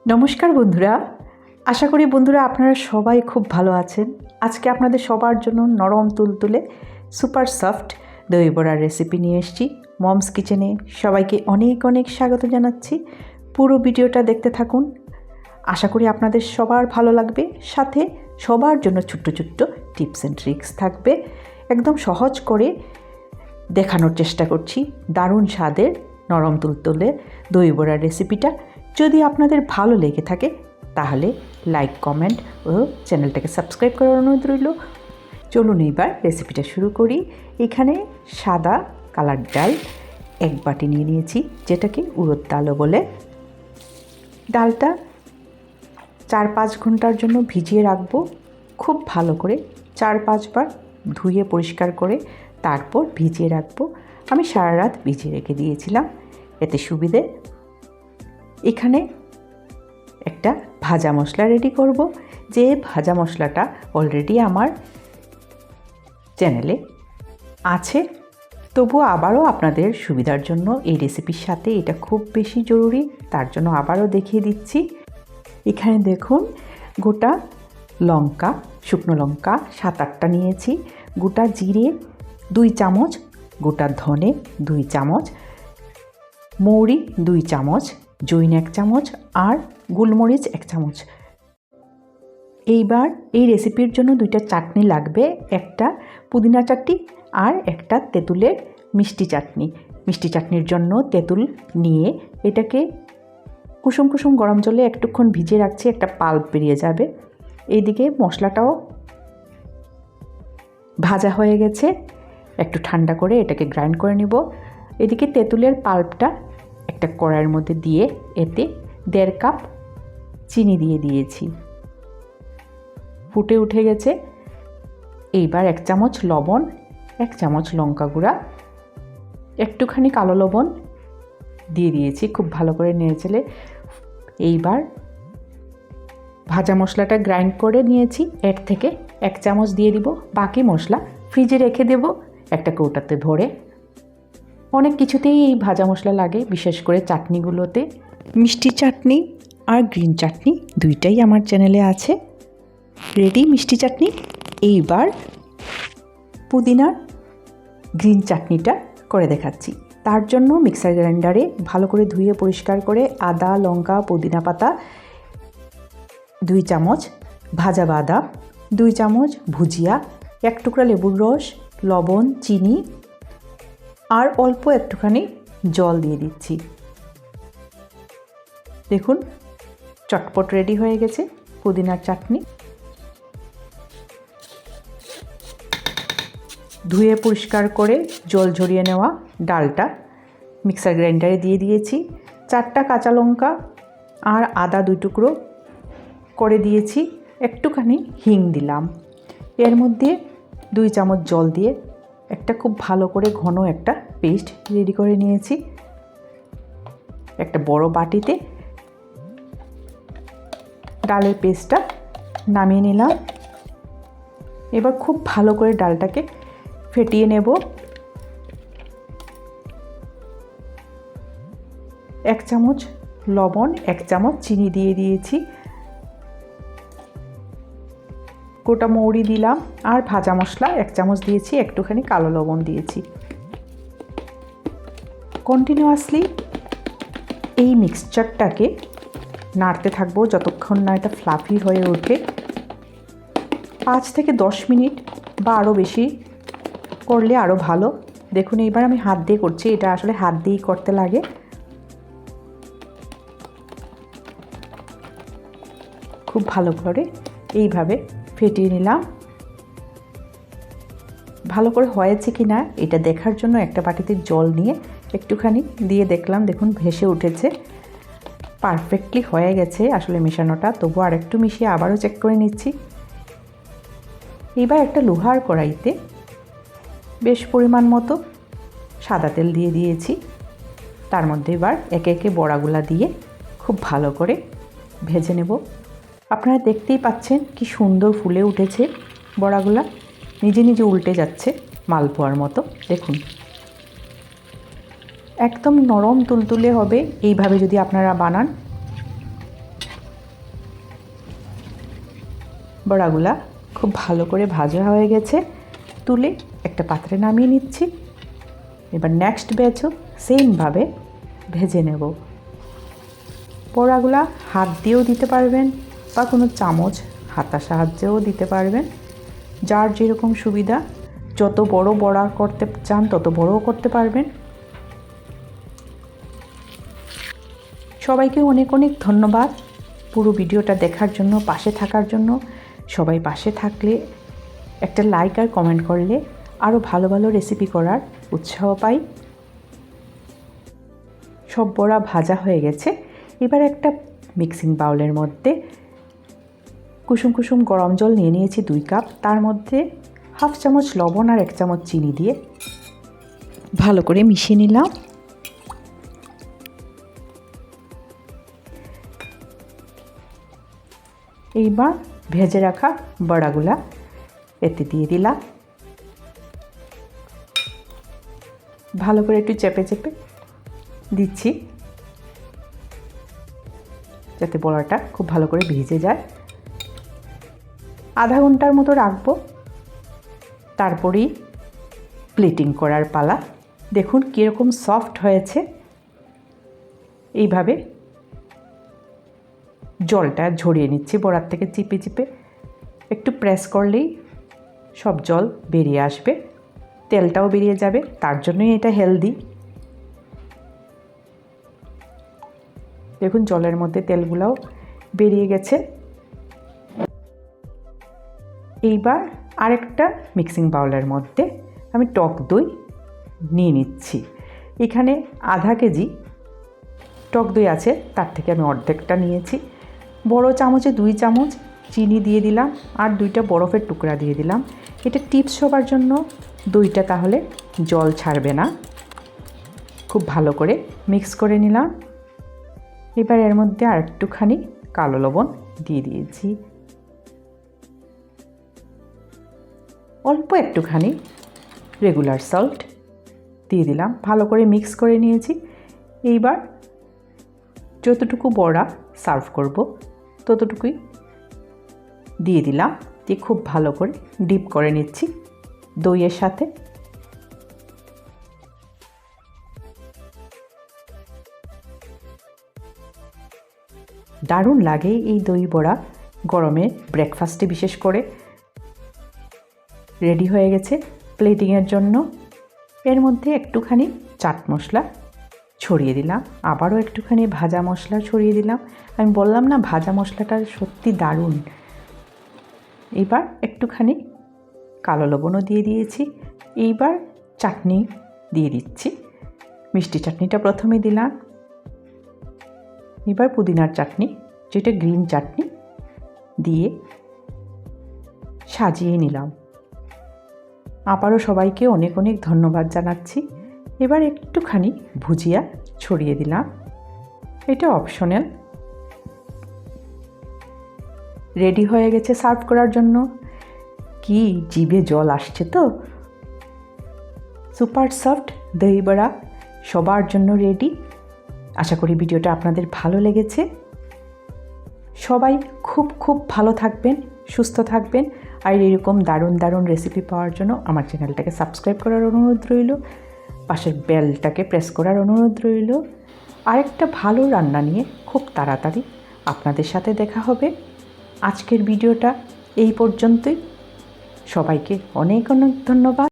নমস্কার বন্ধুরা, আশা করি বন্ধুরা আপনারা সবাই খুব ভালো আছেন। আজকে আপনাদের সবার জন্য নরম তুলতুলে সুপার সফট দই বড়ার রেসিপি নিয়ে এসেছি মমস কিচেনে। সবাইকে অনেক অনেক স্বাগত জানাচ্ছি। পুরো ভিডিওটা দেখতে থাকুন, আশা করি আপনাদের সবার ভালো লাগবে। সাথে সবার জন্য ছোট্ট ছোট্ট টিপস অ্যান্ড ট্রিক্স থাকবে। একদম সহজ করে দেখানোর চেষ্টা করছি দারুণ স্বাদের নরম তুলতুলে দই বড়ার রেসিপিটা। যদি আপনাদের ভালো লেগে থাকে তাহলে লাইক, কমেন্ট ও চ্যানেলটাকে সাবস্ক্রাইব করার অনুরোধ রইল। চলুন এবার রেসিপিটা শুরু করি। এখানে সাদা কালার ডাল এক বাটি নিয়ে নিয়েছি, যেটাকে উড়দ ডালও বলে। ডালটা 4-5 ঘন্টার জন্য ভিজিয়ে রাখবো। খুব ভালো করে 4-5 বার ধুয়ে পরিষ্কার করে তারপর ভিজিয়ে রাখবো। আমি সারা রাত ভিজিয়ে রেখে দিয়েছিলাম এতে সুবিধে। এখানে একটা ভাজা মশলা রেডি করব, যে ভাজা মশলাটা অলরেডি আমার চ্যানেলে আছে, তবুও আবারও আপনাদের সুবিধার জন্য এই রেসিপির সাথে এটা খুব বেশি জরুরি, তার জন্য আবারও দেখিয়ে দিচ্ছি। এখানে দেখুন, গোটা লঙ্কা, শুকনো লঙ্কা 7-8টা নিয়েছি, গোটা জিরে 2 চামচ, গোটা ধনে 2 চামচ, মৌরি 2 চামচ, জৈন 1 চামচ আর গোলমরিচ 1 চামচ। এইবার এই রেসিপির জন্য 2টা চাটনি লাগবে, একটা পুদিনা চাটনি আর একটা তেঁতুলের মিষ্টি চাটনি। মিষ্টি চাটনির জন্য তেঁতুল নিয়ে এটাকে কুসুম কুসুম গরম জলে একটুক্ষণ ভিজিয়ে রাখছি, একটা পাল্প বেরিয়ে যাবে। এইদিকে মশলাটাও ভাজা হয়ে গেছে, একটু ঠান্ডা করে এটাকে গ্রাইন্ড করে নেব। এদিকে তেঁতুলের পাল্পটা একটা কড়াইয়ের মধ্যে দিয়ে এতে 1.5 কাপ চিনি দিয়ে দিয়েছি, ফুটে উঠে গেছে। এইবার 1 চামচ লবণ, 1 চামচ লঙ্কা গুঁড়া, একটুখানি কালো লবণ দিয়ে দিয়েছি, খুব ভালো করে নেড়েচেড়ে। এইবার ভাজা মশলাটা গ্রাইন্ড করে নিয়েছি, এর থেকে 1 চামচ দিয়ে দিব। বাকি মশলা ফ্রিজে রেখে দেব একটা কৌটাতে ভরে। অনেক কিছুতেই এই ভাজা মশলা লাগে, বিশেষ করে চাটনিগুলোতে। মিষ্টি চাটনি আর গ্রিন চাটনি দুইটাই আমার চ্যানেলে আছে। রেডি মিষ্টি চাটনি। এইবার পুদিনার গ্রিন চাটনিটা করে দেখাচ্ছি। তার জন্য মিক্সার গ্রাইন্ডারে ভালো করে ধুয়ে পরিষ্কার করে আদা, লঙ্কা, পুদিনা পাতা 2 চামচ, ভাজা বাদাম 2 চামচ, ভুজিয়া, 1 টুকরা লেবুর রস, লবণ, চিনি আর অল্প একটুখানি জল দিয়ে দিচ্ছি। দেখুন চটপট রেডি হয়ে গেছে পুদিনার চাটনি। ধুয়ে পরিষ্কার করে জল ঝরিয়ে নেওয়া ডালটা মিক্সার গ্রাইন্ডারে দিয়ে দিয়েছি। 4টা কাঁচা লঙ্কা আর আদা 2 টুকরো করে দিয়েছি, একটুখানি হিং দিলাম। এর মধ্যে 2 চামচ জল দিয়ে একটা খুব ভালো করে ঘন একটা পেস্ট রেডি করে নিয়েছি। একটা বড় বাটিতে ডালের পেস্টটা নামিয়ে নিলাম। এবার খুব ভালো করে ডালটাকে ফেটিয়ে নেব। 1 চামচ লবণ, 1 চামচ চিনি দিয়ে দিয়েছি, গোটা মৌরি দিলাম আর ভাজা মশলা 1 চামচ দিয়েছি, একটুখানি কালো লবণ দিয়েছি। কন্টিনিউয়াসলি এই মিক্সচারটাকে নাড়তে থাকবো যতক্ষণ না এটা ফ্লাফি হয়ে ওঠে। 5 থেকে 10 মিনিট বা আরও বেশি করলে আরও ভালো। দেখুন এইবার আমি হাত দিয়ে করছি, এটা আসলে হাত দিয়েই করতে লাগে। খুব ভালো করে এইভাবে ফেটিয়ে নিলাম। ভালো করে হয়েছে কি না এটা দেখার জন্য একটা বাটিতে জল নিয়ে একটুখানি দিয়ে দেখলাম, দেখুন ভেসে উঠেছে। পারফেক্টলি হয়ে গেছে আসলে মেশানোটা, তবু আর একটু মিশিয়ে আবারও চেক করে নিচ্ছি। এবার একটা লোহার কড়াইতে বেশ পরিমাণ মতো সাদা তেল দিয়ে দিয়েছি। তার মধ্যে এবার একে একে বড়াগুলা দিয়ে খুব ভালো করে ভেজে নেব। আপনারা দেখতেই পাচ্ছেন কি সুন্দর ফুলে উঠেছে বড়াগুলা, নিজে নিজে উল্টে যাচ্ছে মালপোয়ার মতো। দেখুন একদম নরম তুলতুলে হবে এইভাবে যদি আপনারা বানান। বড়াগুলা খুব ভালো করে ভাজা হয়ে গেছে, তুলে একটা পাত্রে নামিয়ে নিচ্ছি। এবার নেক্সট ব্যাচও সেমভাবে ভেজে নেব। বড়াগুলা হাত দিয়েও দিতে পারবেন বা কোনো চামচ হাতার সাহায্যেও দিতে পারবেন, যার যেরকম সুবিধা। যত বড় বড়া করতে চান তত বড়ও করতে পারবেন। সবাইকে অনেক অনেক ধন্যবাদ পুরো ভিডিওটা দেখার জন্য, পাশে থাকার জন্য। সবাই পাশে থাকলে, একটা লাইক আর কমেন্ট করলে আরও ভালো ভালো রেসিপি করার উৎসাহ পাই। সব বড়া ভাজা হয়ে গেছে। এবার একটা মিক্সিং বাউলের মধ্যে কুসুম কুসুম গরম জল নিয়ে নিয়েছি 2 কাপ। তার মধ্যে হাফ চামচ লবণ আর 1 চামচ চিনি দিয়ে ভালো করে মিশিয়ে নিলাম। এইবার ভেজে রাখা বড়াগুলা এতে দিয়ে দিলাম। ভালো করে একটু চেপে চেপে দিচ্ছি যাতে বড়াটা খুব ভালো করে ভিজে যায়। আধা ঘন্টার মতো রাখবো, তারপরেই প্লেটিং করার পালা। দেখুন কীরকম সফট হয়েছে। এইভাবে জলটা ঝরিয়ে নিচ্ছি বড়ার থেকে, চিপে চিপে একটু প্রেস করলেই সব জল বেরিয়ে আসবে, তেলটাও বেরিয়ে যাবে। তার জন্যই এটা হেলদি। দেখুন জলের মধ্যে তেলগুলোও বেরিয়ে গেছে। এইবার আরেকটা মিক্সিং বাউলের মধ্যে আমি টক দই নিয়ে নিচ্ছি। এখানে আধা কেজি টক দই আছে, তার থেকে আমি অর্ধেকটা নিয়েছি। বড় চামচে 2 চামচ চিনি দিয়ে দিলাম আর 2টা বরফের টুকরা দিয়ে দিলাম। এটা টিপস হবার জন্য, দইটা তাহলে জল ছাড়বে না। খুব ভালো করে মিক্স করে নিলাম। এবার এর মধ্যে আর একটুখানি কালো লবণ দিয়ে দিয়েছি, অল্প একটুখানি রেগুলার সল্ট দিয়ে দিলাম। ভালো করে মিক্স করে নিয়েছি। এইবার যতটুকু বড়া সার্ভ করব ততটুকুই দিয়ে দিলাম, দিয়ে খুব ভালো করে ডিপ করে নিচ্ছি দইয়ের সাথে। দারুণ লাগে এই দই বড়া গরমে ব্রেকফাস্টে বিশেষ করে। রেডি হয়ে গেছে প্লেটিংয়ের জন্য। এর মধ্যে একটুখানি চাট মশলা ছড়িয়ে দিলাম, আবারও একটুখানি ভাজা মশলা ছড়িয়ে দিলাম। আমি বললাম না, ভাজা মশলাটা সত্যি দারুণ। এবার একটুখানি কালো লবণও দিয়ে দিয়েছি। এইবার চাটনি দিয়ে দিচ্ছি। মিষ্টি চাটনিটা প্রথমে দিলাম, এবার পুদিনার চাটনি, যেটা গ্রিন চাটনি, দিয়ে সাজিয়ে নিলাম। আবারও সবাইকে অনেক অনেক ধন্যবাদ জানাচ্ছি। এবার একটুখানি ভুজিয়া ছড়িয়ে দিলাম, এটা অপশনাল। রেডি হয়ে গেছে সার্ভ করার জন্য। কি জিভে জল আসছে তো। সুপার সফট দই বড়া সবার জন্য রেডি। আশা করি ভিডিওটা আপনাদের ভালো লেগেছে। সবাই খুব খুব ভালো থাকবেন, সুস্থ থাকবেন। আর এরকম দারুণ দারুণ রেসিপি পাওয়ার জন্য আমার চ্যানেলটাকে সাবস্ক্রাইব করার অনুরোধ রইল, পাশের বেলটাকে প্রেস করার অনুরোধ রইল। আরেকটা ভালো রান্না নিয়ে খুব তাড়াতাড়ি আপনাদের সাথে দেখা হবে। আজকের ভিডিওটা এই পর্যন্তই। সবাইকে অনেক অনেক ধন্যবাদ।